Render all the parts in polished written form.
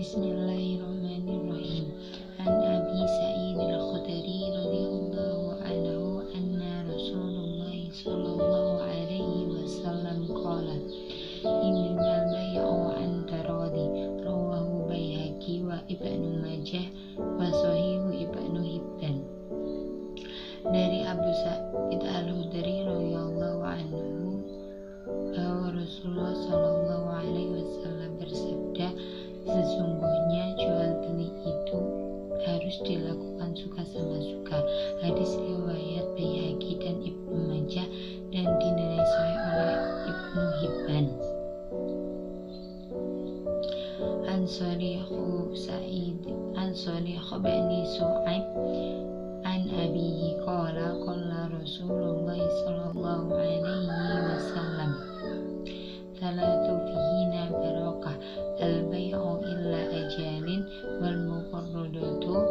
Bismillahirrahmanirrahim. An Abi Sa'id al-Khudri radhiyallahu anhu anna Rasulullah sallallahu alaihi wasallam qala innamal bay'u an taradi rawahu Baihaqi wa Ibnu Majah wa Shahihu Ibnu Hibban. Dari Abu Sa'id al-Khudri radhiyallahu anhu bahwa Rasulullah sallallahu alaihi wasallam bersabda, sesungguhnya jual beli itu harus dilakukan suka sama suka. Hadis riwayat Baihaqi dan Ibnu Majah dan dinilai sahih oleh Ibnu Hibban. An Shalih bin Su'aib an abihi qala Rasulullah sallallahu alaihi wasallam salatu fihina barakah al-bay'u illa ajalin wal muqarradatu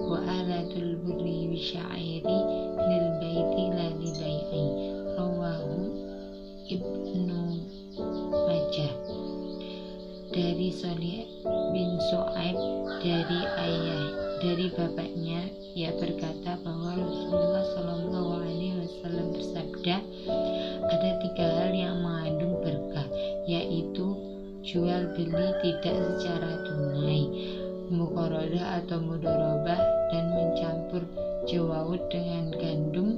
wa alatul burri wa sya'iri lil baiti la li bai'i rawahu Ibnu Majah. Dari Shalih bin Su'aib dari bapaknya, ia berkata bahwa Rasulullah Shallallahu Alaihi Wasallam bersabda, ada 3 hal yang mengandung berkah, yaitu jual beli tidak secara tunai, muqaradah atau mudharabah, dan mencampur jawawut dengan gandum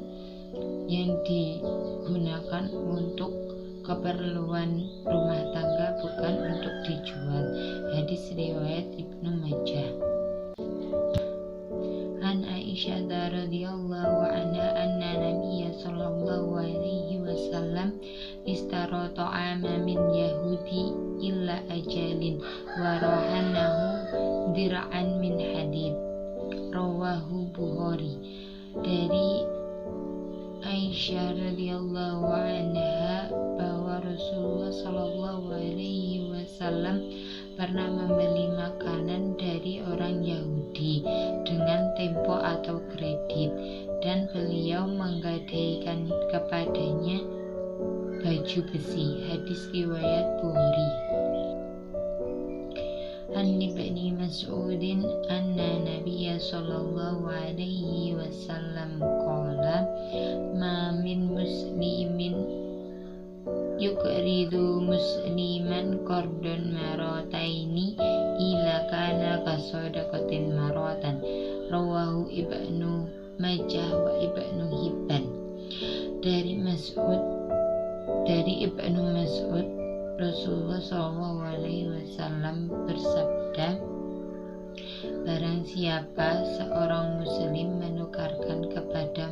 yang digunakan untuk keperluan rumah tangga, bukan untuk dijual. Hadis riwayat Ibnu Majah. An Aisyah radhiyallahu anha anna Nabiyya sallallahu alaihi wasallam istara ta'ama min yahudi illa ajalin wa rahanahu dir'an min hadid rawahu Bukhari. Dari Aisyah radhiyallahu anha bahwa Rasulullah sallallahu alaihi wasallam pernah membeli makanan dari orang Yahudi dengan tempo atau kredit, dan beliau menggadaikan kepadanya baju besi. Hadis riwayat Bukhari. An Ibni Mas'udin anna Nabiyya sallallahu alaihi wasallam qala ma min muslimin yuqridu musliman qardun marataini ila kana kasodaqatin maratan rawahu Ibnu Majah wa Ibnu Hibban. Dari Ibnu Mas'ud, Rasulullah SAW bersabda, barang siapa seorang muslim menukarkan kepada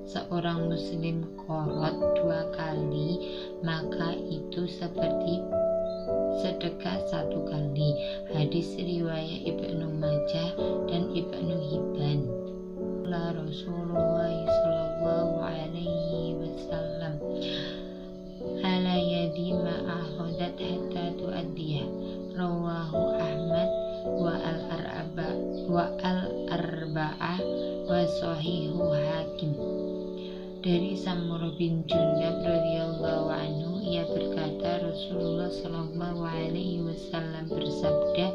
seorang muslim qorot 2 kali, maka itu seperti sedekah 1 kali. Hadis riwayat Ibnu Majah dan Ibnu Hibban. Rasulullah sallallahu alaihi wasallam ala yadi ma akhadat hatta tu'addiyah rawahu Ahmad wa al-arba'ah wa Shahihu Hakim. Dari Samurah bin Jundab radhiyallahu anhu, ia berkata Rasulullah sallallahu alaihi wasallam bersabda,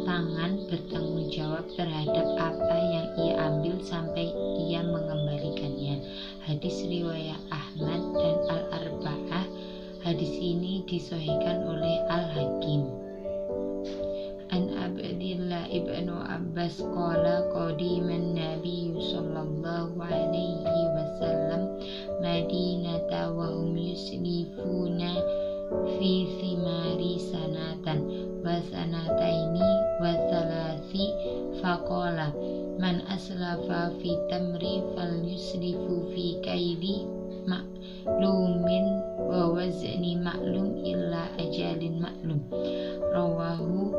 tangan bertanggung jawab terhadap apa yang ia ambil sampai ia mengembalikannya. Hadis riwayat Ahmad dan Al-Arba'ah. Hadis ini disahihkan oleh Al-Hakim. An Abdillah ibnu Abbas qala qadiman Nabi sallallahu alaihi wasallam Madinata wa hum yuslifuna fi thimari sanatan wa sanataini wa thalathi faqala man aslafa fi tamri fal yuslifu fi kaili ma'lumin wa wazni ma'lum illa ajalin ma'lum rawahu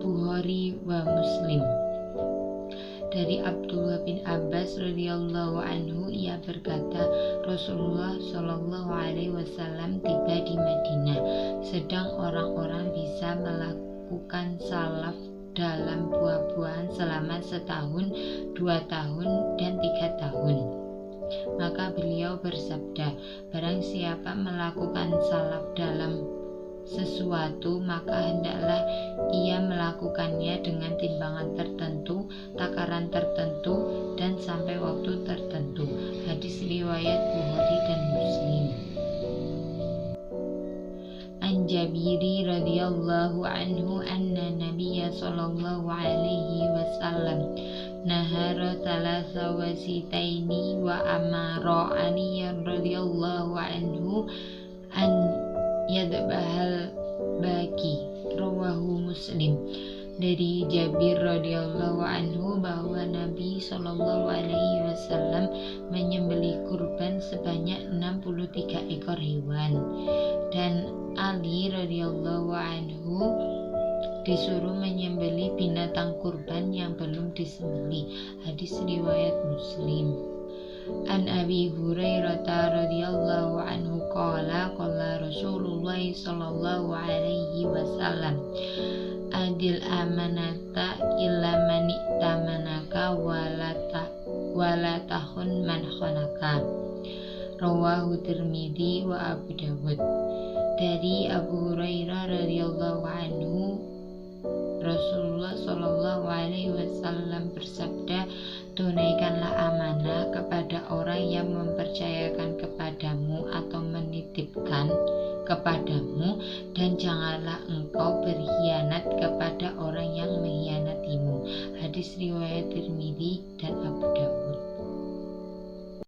Bukhari wa Muslim. Dari Abdullah bin Abbas radhiyallahu anhu, ia berkata Rasulullah shallallahu alaihi wasallam tiba di Madinah, sedang orang-orang bisa melakukan salaf dalam buah-buahan selama 1 tahun, 2 tahun, dan 3 tahun. Maka beliau bersabda, barang siapa melakukan salaf dalam sesuatu, maka hendaklah ia melakukannya dengan timbangan tertentu, takaran tertentu, dan sampai waktu tertentu. Hadis riwayat Bukhari dan Muslim. An Jabiri radhiyallahu anhu anna Nabiyya sallallahu alaihi wasallam nahara thalatha wasitaini wa amara Aliyan radhiyallahu anhu an yadbahal baki. Rawahu Muslim. Dari Jabir radhiyallahu anhu bahwa Nabi sallallahu alaihi wasallam menyembelih kurban sebanyak 63 ekor hewan, dan Ali radhiyallahu anhu disuruh menyembelih binatang kurban yang belum disembelih. Hadis riwayat Muslim. An Abi Hurairah radhiyallahu anhu qala Rasulullah sallallahu alaihi wasallam adil amanata illa man itamanaka wala tahun man khonaka. Rawahu Tirmidzi wa Abu Dawud. Dari Abu Hurairah radhiyallahu anhu, Rasulullah sallallahu alaihi wasallam bersabda, tunaikanlah amanah kepada orang yang mempercayakan kepadamu atau menitipkan kepadamu, dan janganlah engkau berkhianat kepada orang yang mengkhianatimu. Hadis riwayat Tirmidzi dan Abu Dawud.